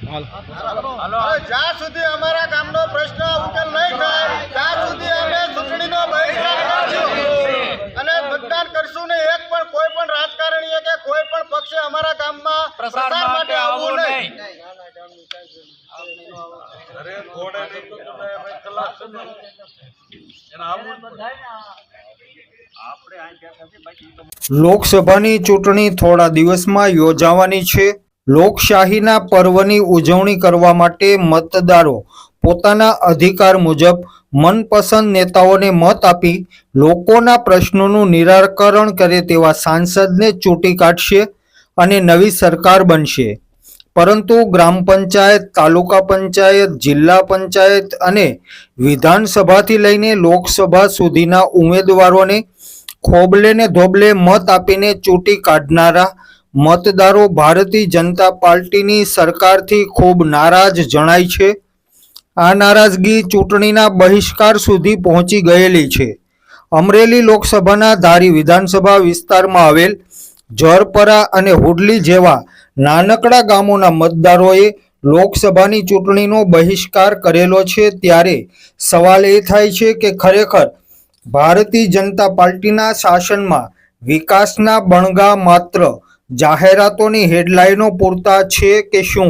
જ્યાં સુધી અમારા ગામનો પ્રશ્ન ઉકેલ નહીં થાય ત્યાં સુધી અમે ચૂંટણીનો બહિષ્કાર કરશું અને મતદાન કરશું ને એક પણ કોઈ પણ રાજકારણીએ કે કોઈ પણ પક્ષે અમારા ગામમાં પ્રચાર માટે આવવું નહીં. લોકસભાની ચૂંટણી થોડા દિવસમાં યોજાવાની છે. લોકશાહીના પર્વની ઉજવણી કરવા માટે મતદારો પોતાના અધિકાર મુજબ મનપસંદ નેતાઓને મત આપી લોકોના પ્રશ્નોનું નિરાકરણ કરે તેવા સાંસદને ચૂંટી કાઢશે અને નવી સરકાર બનશે. પરંતુ ગ્રામ પંચાયત, તાલુકા પંચાયત, જિલ્લા પંચાયત અને વિધાનસભાથી લઈને લોકસભા સુધીના ઉમેદવારોને ખોબલે ને ધોબલે મત આપીને ચૂંટી કાઢનારા મતદારો ભારતીય જનતા પાર્ટીની સરકારથી ખૂબ નારાજ જણાય છે. આ નારાજગી ચૂંટણીના બહિષ્કાર સુધી પહોંચી ગયેલી છે. અમરેલી લોકસભાના ધારી વિધાનસભા વિસ્તારમાં આવેલ જરપરા અને હુડલી જેવા નાનકડા ગામોના મતદારોએ લોકસભાની ચૂંટણીનો બહિષ્કાર કરેલો છે. ત્યારે સવાલ એ થાય છે કે ખરેખર ભારતીય જનતા પાર્ટીના શાસનમાં વિકાસના બણગા માત્ર જાહેરાતોની હેડલાઇનો પૂરતા છે કે શું?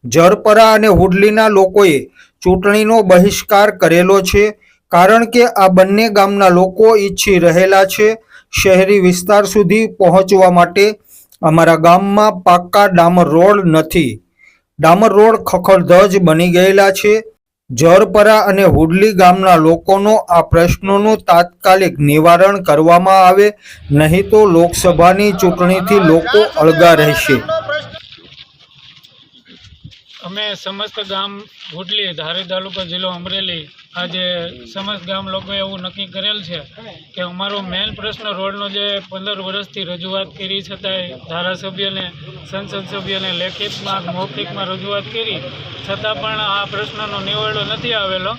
જરપરા અને હુડલીના લોકોએ ચૂંટણીનો બહિષ્કાર કરેલો છે કારણ કે આ બંને ગામના લોકો ઈચ્છી રહેલા છે શહેરી વિસ્તાર સુધી પહોંચવા માટે અમારા ગામમાં પાક્કા ડામર રોડ નથી. ડામર રોડ ખખડધજ બની ગયેલા છે. જરપરા અને હુડલી ગામના લોકોનો આ પ્રશ્નોનું તાત્કાલિક નિવારણ કરવામાં આવે, નહીં તો લોકસભાની ચૂંટણીથી લોકો અળગા રહેશે. અમે સમસ્ત ગામ હુડલી, ધારી તાલુકો, જિલ્લો અમરેલી, આજે સમસ્ત ગામ લોકોએ એવું નક્કી કરેલ છે કે અમારો મેઇન પ્રશ્ન રોડનો જે 15 વર્ષથી રજૂઆત કરી છતાંય ધારાસભ્યને, સંસદ સભ્યને લેખિતમાં, મૌખિકમાં રજૂઆત કરી છતાં પણ આ પ્રશ્નનો નિવેડો નથી આવેલો.